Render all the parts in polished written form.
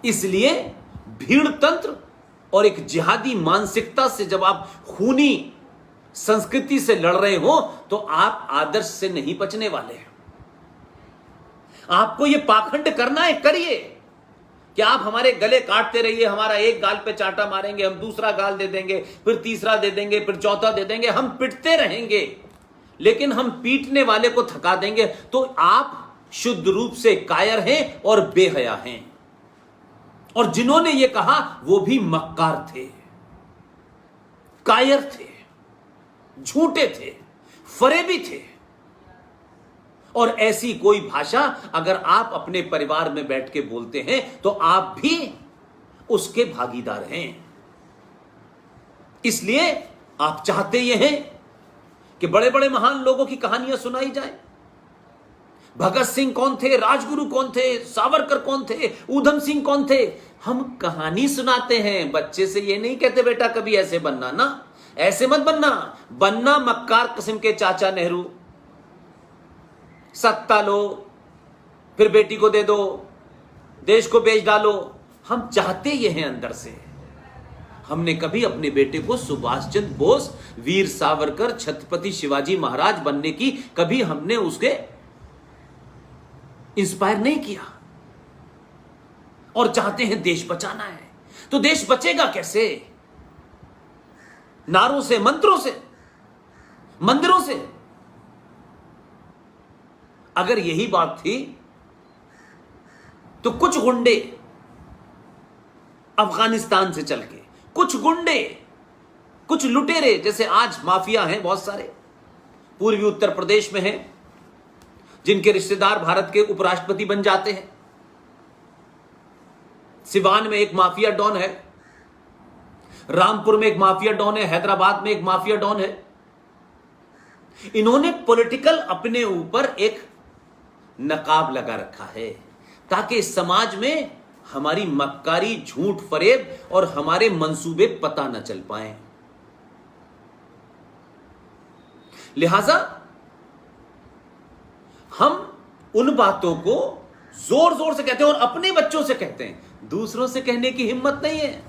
इसलिए भीड़ तंत्र और एक जिहादी मानसिकता से जब आप खूनी संस्कृति से लड़ रहे हो तो आप आदर्श से नहीं बचने वाले हैं। आपको यह पाखंड करना है, करिए कि आप हमारे गले काटते रहिए, हमारा एक गाल पे चांटा मारेंगे, हम दूसरा गाल दे देंगे, फिर तीसरा दे देंगे, फिर चौथा दे देंगे, हम पिटते रहेंगे, लेकिन हम पीटने वाले को थका देंगे। तो आप शुद्ध रूप से कायर हैं और बेहया हैं। और जिन्होंने यह कहा वो भी मक्कार थे, कायर थे, झूठे थे, फरेबी थे। और ऐसी कोई भाषा अगर आप अपने परिवार में बैठ के बोलते हैं तो आप भी उसके भागीदार हैं। इसलिए आप चाहते ये हैं कि बड़े बड़े महान लोगों की कहानियां सुनाई जाए। भगत सिंह कौन थे, राजगुरु कौन थे, सावरकर कौन थे, ऊधम सिंह कौन थे। हम कहानी सुनाते हैं, बच्चे से ये नहीं कहते बेटा कभी ऐसे बनना ना, ऐसे मत बनना मक्कार किस्म के चाचा नेहरू। सत्ता लो, फिर बेटी को दे दो, देश को बेच डालो। हम चाहते ये हैं अंदर से। हमने कभी अपने बेटे को सुभाष चंद्र बोस, वीर सावरकर, छत्रपति शिवाजी महाराज बनने की कभी हमने उसके इंस्पायर नहीं किया। और चाहते हैं देश बचाना है। तो देश बचेगा कैसे? नारों से, मंत्रों से, मंदिरों से। अगर यही बात थी तो कुछ गुंडे अफगानिस्तान से चल के, कुछ गुंडे, कुछ लुटेरे, जैसे आज माफिया हैं बहुत सारे पूर्वी उत्तर प्रदेश में हैं, जिनके रिश्तेदार भारत के उपराष्ट्रपति बन जाते हैं। सिवान में एक माफिया डॉन है, रामपुर में एक माफिया डॉन है, हैदराबाद में एक माफिया डॉन है। इन्होंने पॉलिटिकल अपने ऊपर एक नकाब लगा रखा है ताकि समाज में हमारी मक्कारी, झूठ, फरेब और हमारे मंसूबे पता न चल पाए। लिहाजा हम उन बातों को जोर जोर से कहते हैं और अपने बच्चों से कहते हैं, दूसरों से कहने की हिम्मत नहीं है।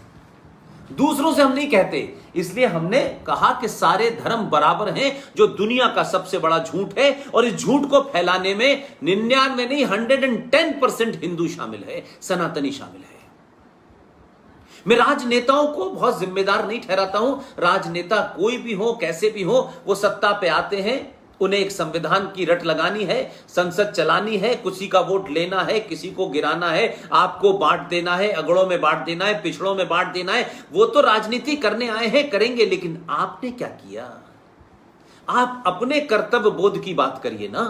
दूसरों से हम नहीं कहते। इसलिए हमने कहा कि सारे धर्म बराबर हैं, जो दुनिया का सबसे बड़ा झूठ है। और इस झूठ को फैलाने में 99 नहीं 110% हिंदू शामिल है, सनातनी शामिल है। मैं राजनेताओं को बहुत जिम्मेदार नहीं ठहराता हूं। राजनेता कोई भी हो, कैसे भी हो, वो सत्ता पे आते हैं, उन्हें एक संविधान की रट लगानी है, संसद चलानी है, किसी का वोट लेना है, किसी को गिराना है, आपको बांट देना है, अगड़ों में बांट देना है, पिछड़ों में बांट देना है। वो तो राजनीति करने आए हैं, करेंगे। लेकिन आपने क्या किया? आप अपने कर्तव्य बोध की बात करिए ना।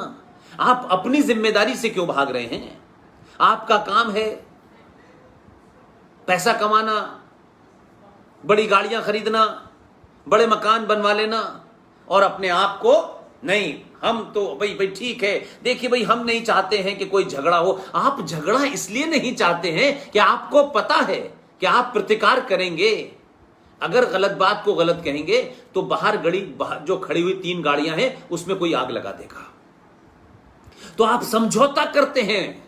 आप अपनी जिम्मेदारी से क्यों भाग रहे हैं? आपका काम है पैसा कमाना, बड़ी गाड़ियां खरीदना, बड़े मकान बनवा लेना, और अपने आप को नहीं, हम तो भाई ठीक है। देखिए भाई, हम नहीं चाहते हैं कि कोई झगड़ा हो। आप झगड़ा इसलिए नहीं चाहते हैं कि आपको पता है कि आप प्रतिकार करेंगे। अगर गलत बात को गलत कहेंगे तो बाहर जो खड़ी हुई 3 गाड़ियां हैं उसमें कोई आग लगा देगा। तो आप समझौता करते हैं।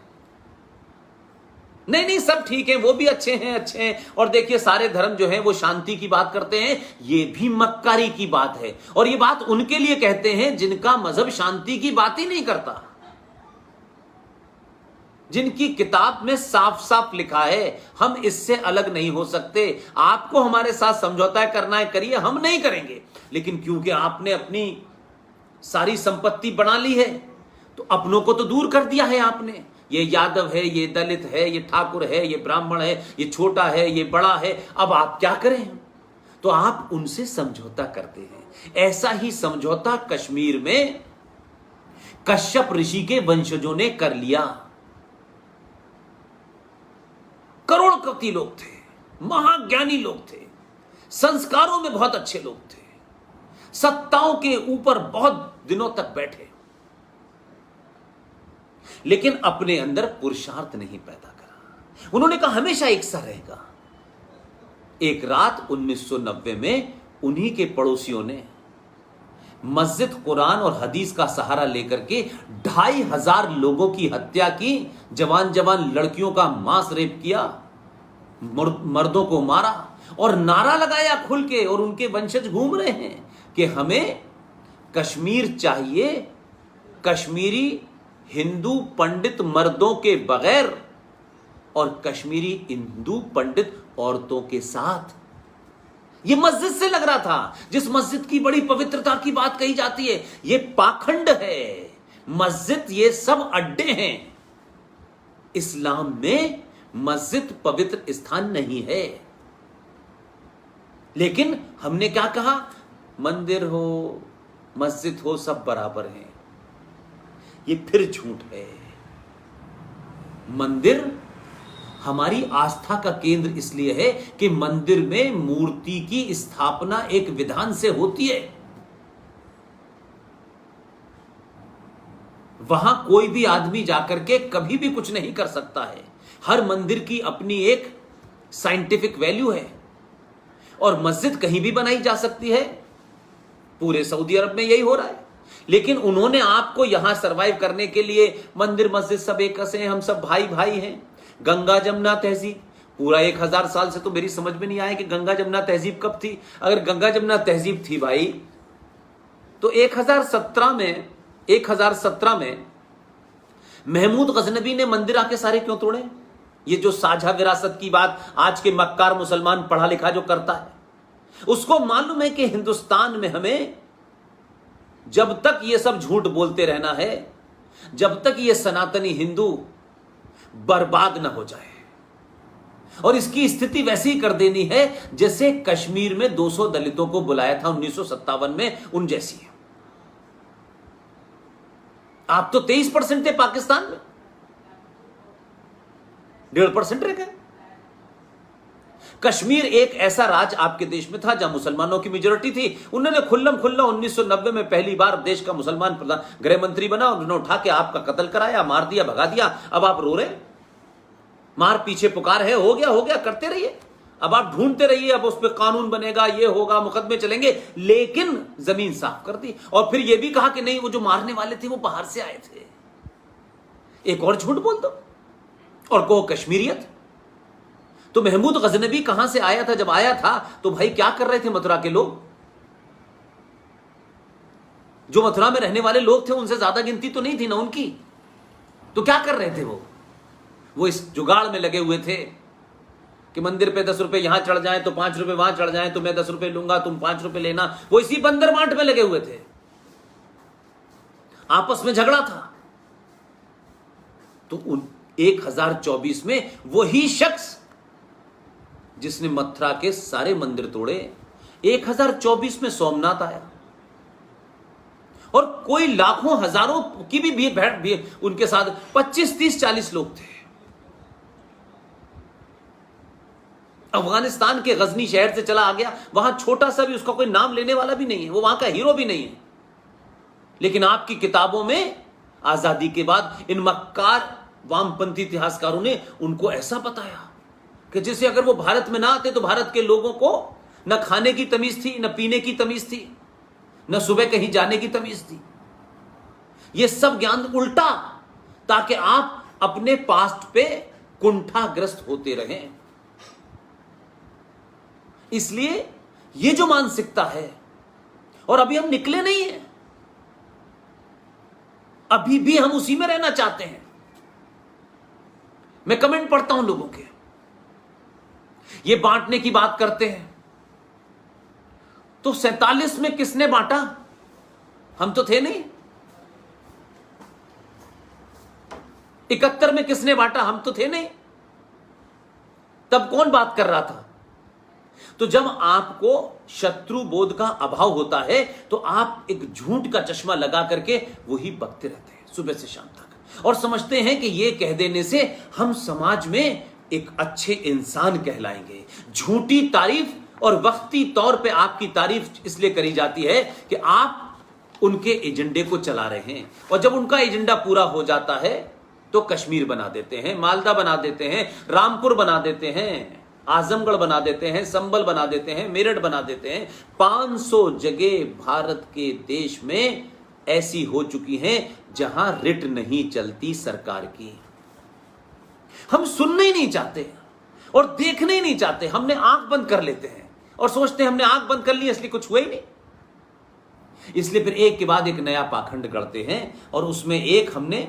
नहीं, सब ठीक है, वो भी अच्छे हैं। और देखिए, सारे धर्म जो हैं वो शांति की बात करते हैं। ये भी मक्कारी की बात है। और ये बात उनके लिए कहते हैं जिनका मजहब शांति की बात ही नहीं करता, जिनकी किताब में साफ साफ लिखा है हम इससे अलग नहीं हो सकते। आपको हमारे साथ समझौता करना है, करिए, हम नहीं करेंगे। लेकिन क्योंकि आपने अपनी सारी संपत्ति बना ली है तो अपनों को तो दूर कर दिया है आपने। ये यादव है, ये दलित है, ये ठाकुर है, ये ब्राह्मण है, ये छोटा है, ये बड़ा है। अब आप क्या करें? तो आप उनसे समझौता करते हैं। ऐसा ही समझौता कश्मीर में कश्यप ऋषि के वंशजों ने कर लिया। करोड़पति लोग थे, महाज्ञानी लोग थे, संस्कारों में बहुत अच्छे लोग थे, सत्ताओं के ऊपर बहुत दिनों तक बैठे, लेकिन अपने अंदर पुरुषार्थ नहीं पैदा करा। उन्होंने कहा हमेशा एक सा रहेगा। एक रात 1990 में उन्हीं के पड़ोसियों ने मस्जिद, कुरान और हदीस का सहारा लेकर के 2500 लोगों की हत्या की, जवान लड़कियों का मांस रेप किया। मर्दों को मारा और नारा लगाया खुल के, और उनके वंशज घूम रहे हैं कि हमें कश्मीर चाहिए, कश्मीरी हिंदू पंडित मर्दों के बगैर और कश्मीरी हिंदू पंडित औरतों के साथ। यह मस्जिद से लग रहा था, जिस मस्जिद की बड़ी पवित्रता की बात कही जाती है। यह पाखंड है मस्जिद, ये सब अड्डे हैं। इस्लाम में मस्जिद पवित्र स्थान नहीं है। लेकिन हमने क्या कहा, मंदिर हो मस्जिद हो सब बराबर हैं। ये फिर झूठ है। मंदिर हमारी आस्था का केंद्र इसलिए है कि मंदिर में मूर्ति की स्थापना एक विधान से होती है। वहां कोई भी आदमी जाकर के कभी भी कुछ नहीं कर सकता है। हर मंदिर की अपनी एक साइंटिफिक वैल्यू है, और मस्जिद कहीं भी बनाई जा सकती है। पूरे सऊदी अरब में यही हो रहा है। लेकिन उन्होंने आपको यहां सरवाइव करने के लिए मंदिर मस्जिद सब एक से हैं, हम सब भाई भाई हैं। गंगा जमुना तहजीब पूरा 1000 साल से तो मेरी समझ में नहीं आया कि गंगा जमुना तहजीब कब थी। अगर गंगा जमुना तहजीब थी भाई, तो 1017 में महमूद गजनबी ने मंदिर आके सारे क्यों तोड़े? ये जो साझा विरासत की बात आज के मक्कार मुसलमान पढ़ा लिखा जो करता है, उसको मालूम है कि हिंदुस्तान में हमें जब तक ये सब झूठ बोलते रहना है, जब तक ये सनातनी हिंदू बर्बाद ना हो जाए। और इसकी स्थिति वैसी ही कर देनी है जैसे कश्मीर में 200 दलितों को बुलाया था 1957 में, उन जैसी है। आप तो 23% थे पाकिस्तान में, 1.5% रह गए। कश्मीर एक ऐसा राज्य आपके देश में था जहां मुसलमानों की मेजोरिटी थी। उन्होंने खुल्लम खुल्ला 1990 में पहली बार देश का मुसलमान प्रधान गृह मंत्री बना, उन्होंने उठा के आपका कत्ल कराया, मार दिया, भगा दिया। अब आप रो रहे, मार पीछे पुकार है, हो गया करते रहिए। अब आप ढूंढते रहिए, अब उस पर कानून बनेगा, ये होगा, मुकदमे चलेंगे, लेकिन जमीन साफ कर दी। और फिर यह भी कहा कि नहीं, वो जो मारने वाले थे वो बाहर से आए थे। एक और झूठ बोल दो और कहो कश्मीरियत। तो महमूद गजनबी कहां से आया था? जब आया था तो भाई क्या कर रहे थे मथुरा के लोग? जो मथुरा में रहने वाले लोग थे उनसे ज्यादा गिनती तो नहीं थी ना उनकी। तो क्या कर रहे थे वो इस जुगाड़ में लगे हुए थे कि मंदिर पे 10 रुपए यहां चढ़ जाए तो 5 रुपए वहां चढ़ जाए, तो मैं 10 रुपए लूंगा, तुम 5 रुपए लेना। वो इसी बंदर बांट में लगे हुए थे, आपस में झगड़ा था। तो 1024 में वही शख्स जिसने मथुरा के सारे मंदिर तोड़े, 1024 में सोमनाथ आया, और कोई लाखों हजारों की भी भीड़ उनके साथ 25, 30, 40 लोग थे। अफगानिस्तान के गजनी शहर से चला आ गया, वहां छोटा सा भी, उसका कोई नाम लेने वाला भी नहीं है, वो वहां का हीरो भी नहीं है। लेकिन आपकी किताबों में आजादी के बाद इन मक्कार वामपंथी इतिहासकारों ने उनको ऐसा बताया कि जैसे अगर वो भारत में ना आते तो भारत के लोगों को न खाने की तमीज थी, न पीने की तमीज थी, न सुबह कहीं जाने की तमीज थी। ये सब ज्ञान उल्टा, ताकि आप अपने पास्ट पे कुंठाग्रस्त होते रहें। इसलिए ये जो मानसिकता है, और अभी हम निकले नहीं हैं, अभी भी हम उसी में रहना चाहते हैं। मैं कमेंट पढ़ता हूं लोगों के, ये बांटने की बात करते हैं। तो 47 में किसने बांटा? हम तो थे नहीं। 71 में किसने बांटा? हम तो थे नहीं। तब कौन बात कर रहा था? तो जब आपको शत्रु बोध का अभाव होता है तो आप एक झूठ का चश्मा लगा करके वही बकते रहते हैं सुबह से शाम तक, और समझते हैं कि ये कह देने से हम समाज में एक अच्छे इंसान कहलाएंगे। झूठी तारीफ और वक्ती तौर पे आपकी तारीफ इसलिए करी जाती है कि आप उनके एजेंडे को चला रहे हैं, और जब उनका एजेंडा पूरा हो जाता है तो कश्मीर बना देते हैं, मालदा बना देते हैं, रामपुर बना देते हैं, आजमगढ़ बना देते हैं, संबल बना देते हैं, मेरठ बना देते हैं। 500 जगह भारत के देश में ऐसी हो चुकी हैं जहां रिट नहीं चलती सरकार की। हम सुनना ही नहीं चाहते। और देखने ही नहीं चाहते। हमने आंख बंद कर लेते हैं और सोचते हैं हमने आंख बंद कर ली, इसलिए कुछ हुआ ही नहीं। इसलिए फिर एक के बाद एक नया पाखंड गढ़ते हैं और उसमें एक हमने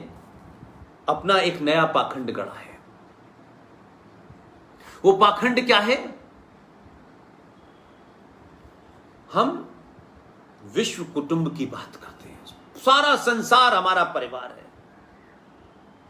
अपना एक नया पाखंड गढ़ा है। वो पाखंड क्या है? हम विश्व कुटुंब की बात करते हैं। सारा संसार हमारा परिवार है,